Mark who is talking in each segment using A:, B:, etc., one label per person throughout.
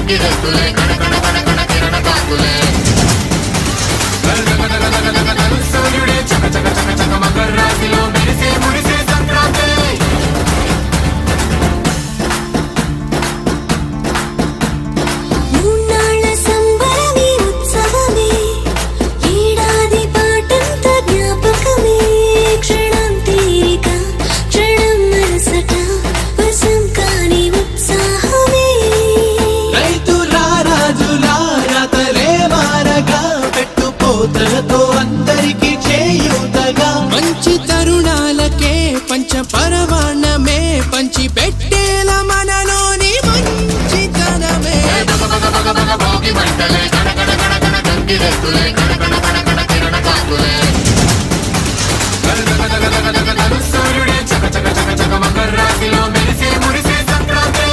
A: గంగిరెద్దులే కణకణ కణకణ కిరణ కాకులే సూర్యుడే చక చక చక చక మకర రాశిలో మెరిసే మురిసే సంక్రాంతి
B: అందరికి చేయూతగా మంచి తరుణాలకే పంచపరమాణమే పంచి పెట్టేల మనలోని మంచితనమే
A: భోగి మంటలే కణకణ కణకణ గంగిరెద్దులే కణకణ కణకణ కిరణ కాకులే సూర్యుడే చక చక చక చక మకర రాశిలో మెరిసే మురిసే సంక్రాంతి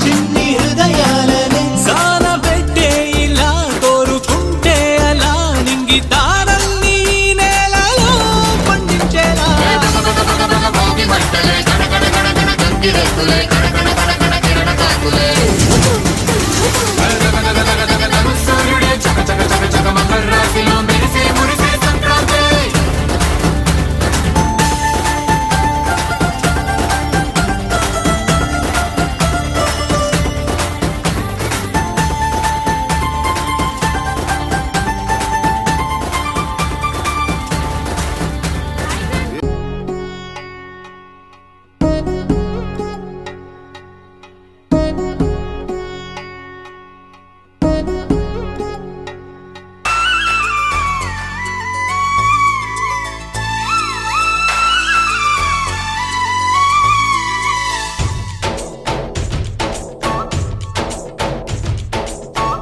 B: చిన్ని హృదయాలనే సాల పెట్టే ఇలా కోరుకుంటే అలా నింగి తారల్ని నేలలో పండించేలా
A: భోగి మంటలే కణకణ కణకణ గంగిరెద్దులే కణకణ కణకణ కిరణ కాకులే సూర్యుడే చక చక చక చక మకర రాశిలో మెరిసే మురిసే సంక్రాంతి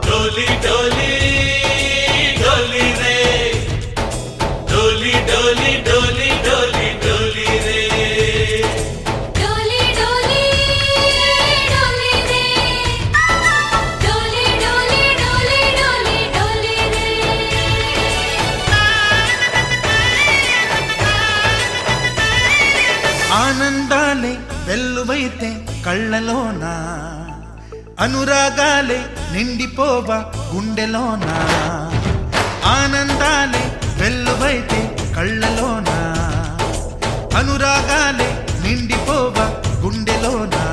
B: डोली डोली डोली रे डोली डोली डोली डोली डोली रे
C: डोली डोली डोली रे डोली डोली डोली डोली डोली रे
B: ఆనందాలే వెల్లువైతే కళ్ళలోనా అనురాగాలే నిండిపోవా గుండెలోనా ఆనందాలే వెల్లువైతే కళ్ళలోనా అనురాగాలే నిండిపోవా గుండెలోనా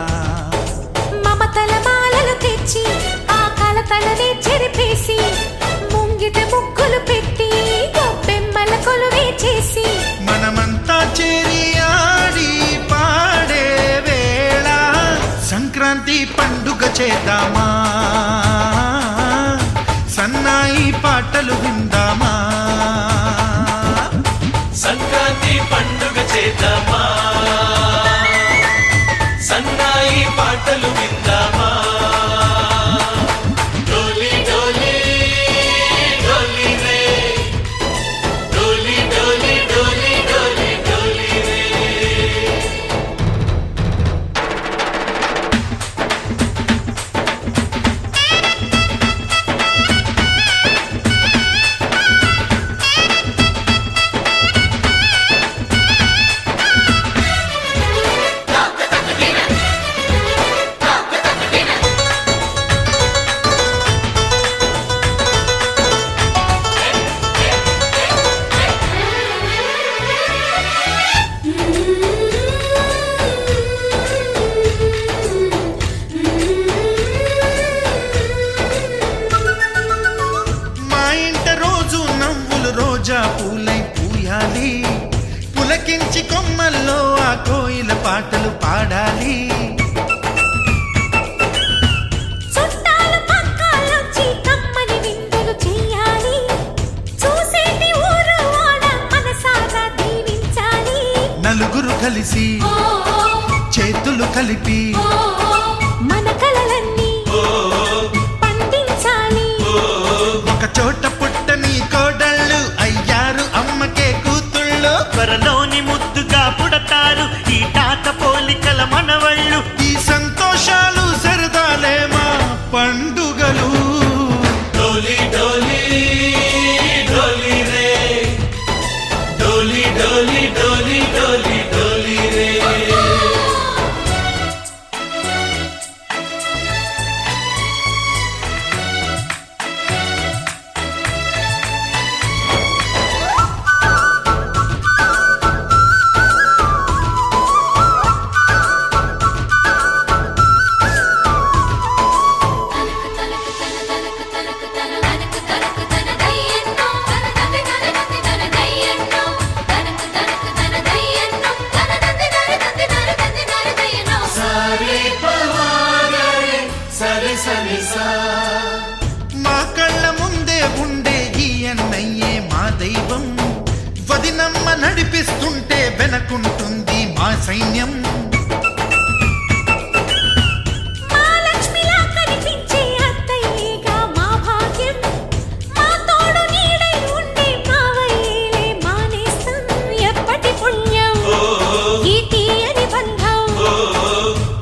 C: మమతల మాలలు తెచ్చి ఆ కలతలనే చెరిపేసి ముంగిట ముగ్గులు పెట్టి గొప్పెమ్మల కొలువే చేసి
B: మనమంతా చేరి ఆడి పాడే వేళ సంక్రాంతి పండుగ చేద్దామా సన్నాయి పాటలు విందామా సంక్రాంతి పండుగ చేద్దామా సన్నాయి పాటలు విందామా డోలి డోలి డోలి రే డోలి డోలి డోలి డోలి డోలి రే పులకించి కొమ్మల్లో ఆ కోయిల పాటలు పాడాలి.
D: నలుగురు కలిసి చేతులు కలిపి
C: మన కలలన్నీ పండించాలి.
D: ఒక చోట పుట్టని కోడళ్ళు అయ్యారు అమ్మకే కూతుళ్ళు.
E: త్వరలోని ముద్దుగా పుడతారు ఈ తాత పోలికల మనవళ్ళు.
D: ఈ సంతోషాలు సరదాలే మా పండుగలు.
B: డోలి డోలి డోలి రే డోలి డోలి డోలి డోలి డోలి రే సరే పవారే సరే సరే సా
D: మా కళ్ళ ముందే ఉండే ఈ అన్నయ్యే మా దైవం. వదినమ్మ నడిపిస్తుంటే వెనకుంటుంది మా సైన్యం.
C: మా లక్ష్మిలా కనిపించే అత్తయ్యేగా మా భాగ్యం. మా తోడు నీడై ఉండే మావయ్యేలే మా నేస్తం. ఎప్పటి పుణ్యం ఈ తీయని బంధం.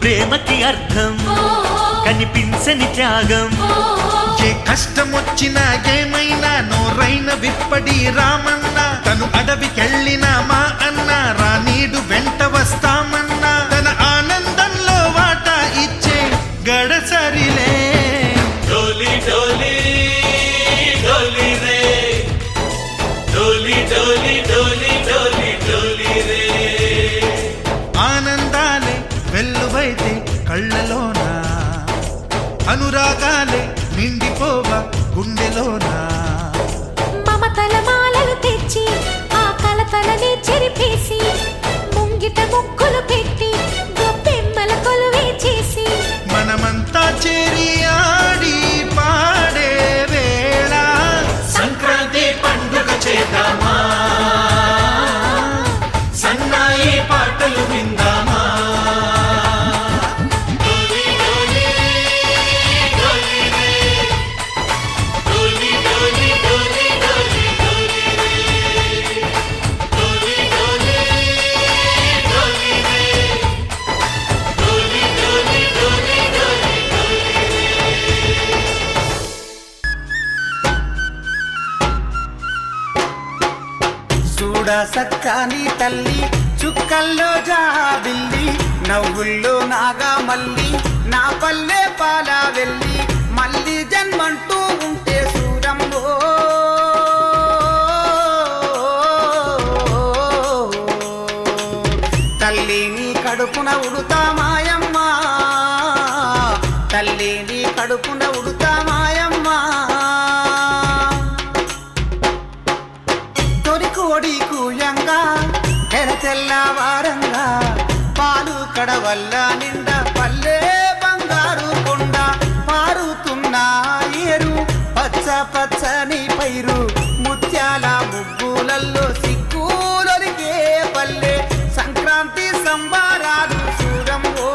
E: ప్రేమకి అర్థం కనిపించని త్యాగం.
D: ఏ కష్టం వచ్చినా ఏమైనా నోరైన విప్పడి రామన్న. తను అడవికెళ్ళిన మా అన్న రానీడు వెంట వస్తామన్నా. తన ఆనందంలో వాటా ఇచ్చే గడసరిలే.
B: డోలి డోలి డోలి రే డోలి డోలి డోలి డోలి డోలి రే
D: ఆనందాలే వెల్లువైతే కళ్ళలోన, అనురాగాలే నిండిపోవ గుండెలోన.
C: మమతల మాలలు తెచ్చి ఆ కలతలని చెరిపేసి ముంగిట ముక్కులు పెట్టి గొప్పెమ్మల కొలువే చేసి
D: మనమంతా చేరి ఆడి పాడే వేళ
B: సంక్రాంతి పండుగ చేద్దామా సన్నాయి పాటలు విందామా డోలి డోలి డోలి రే డోలి డోలి డోలి డోలి డోలి రే డోలి డోలి డోలి రే డోలి డోలి డోలి డోలి
F: చూడ సక్కాని తల్లి చుక్కల్లో జాబిల్లి నవ్వుల్లో నాగా మల్లి నా పల్లె పాల వెళ్ళి మళ్ళీ జన్మంటూ ఉంటే సూరంలో తల్లి నీ కడుపున ఉడుతా మాయమ్మ తల్లి నీ కడుపున ఉడుతా మాయమ్మ తొరికోడి కూయంగా తెల్లవారంగా పాలు కడవల్ల నిండా పల్లె బంగారు కొండ పారుతున్న ఏరు పచ్చ పచ్చని పైరు ముత్యాల ముగ్గులల్లో సిగ్గులొలికే పల్లె సంక్రాంతి సంబరాలు చూడంబో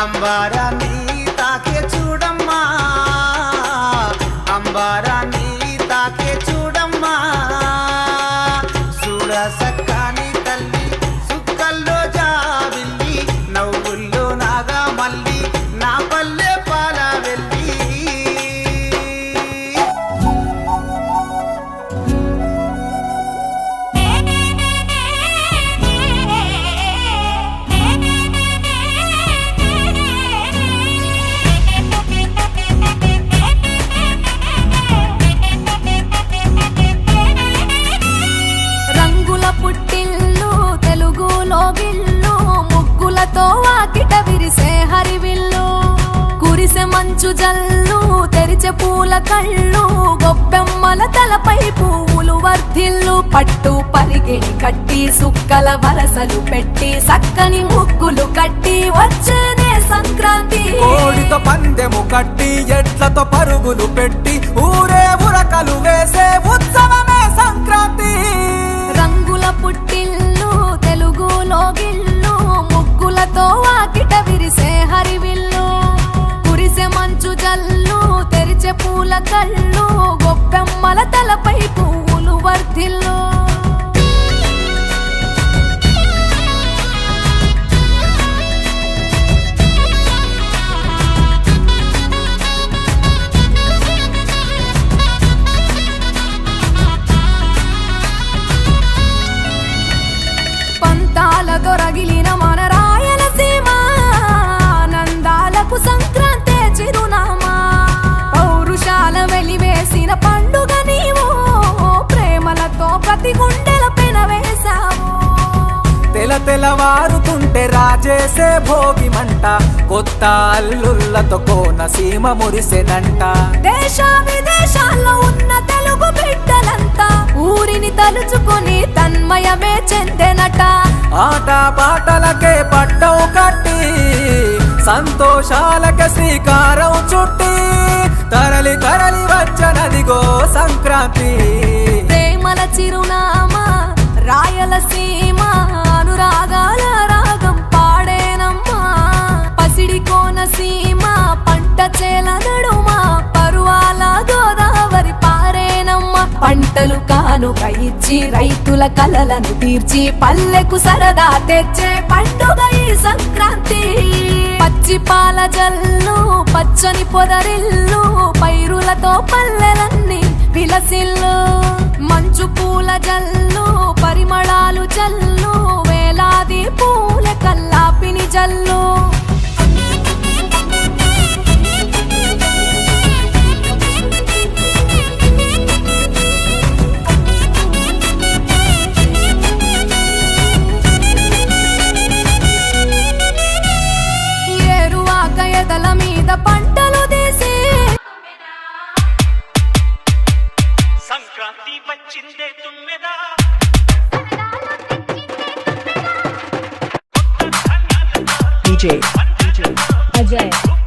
F: అంబారాన్ని తాకే చూడమ్మా అంబారాన్ని తాకే చూడమ్మా చూడ సక్కాని తల్లి సుక్కల్లో జాబిల్లి నవ్వుల్లో నాగా మల్లి నా పల్లె పాల వెళ్ళి
C: రంగుల పుట్టిల్లు తెలుగులో గిల్లు ముగ్గులతో వాకిట విరిసే హరివిల్లు కురిసె మంచు జల్లు తెరిచే పూల కళ్ళు గొప్పెమ్మల తలపై పువ్వులు వర్ధిల్లు పట్టు పరిగెని కట్టి సుక్కల వరసలు పెట్టి సక్కని ముగ్గులు కట్టి వచ్చేనే సంక్రాంతి
F: కోడితో పందెము కట్టి ఎట్లతో పరుగులు పెట్టి ఊరే ఉరకలు
C: కళ్ళు గొప్పెమ్మల తలపై పువ్వులు వర్ధిల్లు పంతాల దొరగిలిన మన రాయలసీమ ఆనందాలకు సంక్రాంతి చిరునామా పౌరుషాల వెలివేసిన పండుగ నీవు ప్రేమలతో ప్రతి గుండెల పెనవేశావు
G: తెలవారుతుంటే రాజేసే భోగి మంట కొత్త అల్లుళ్ళతో కోనసీమ మురిసెనంట
C: దేశ విదేశాల్లో ఉన్న తెలుగు బిడ్డలంతా ఊరిని తలుచుకొని తన్మయమే చెందెనట
G: ఆట పాటలకే పట్టవు కట్టి సంతోషాలకే శ్రీకారం చుట్టి తరలి తరలి వచ్చనదిగో సంక్రాంతి
C: ప్రేమల చిరునామా రాయలసీమ అనురాగాల రాగం పాడేనమ్మా పసిడి కోనసీమ పంట చేల నడుమ పరువాల గోదావరి పారేనమ్మా పంటలు కానుక ఇచ్చి రైతుల కలలను తీర్చి పల్లెకు సరదా తెచ్చే పండుగ ఈ సంక్రాంతి పచ్చి పాల జల్లు పచ్చని పొదరిల్లు పైరులతో పల్లెలన్నీ విలసిల్లు మంచు పూల జల్లు పరిమళాలు జల్లు వేలాది పూల కల్లాపిని జల్లు ఏరువాక ఎదల మీద పంటలు తీసి
E: సంక్రాంతి వచ్చిందే తుమ్మెదా
H: DJ Ajay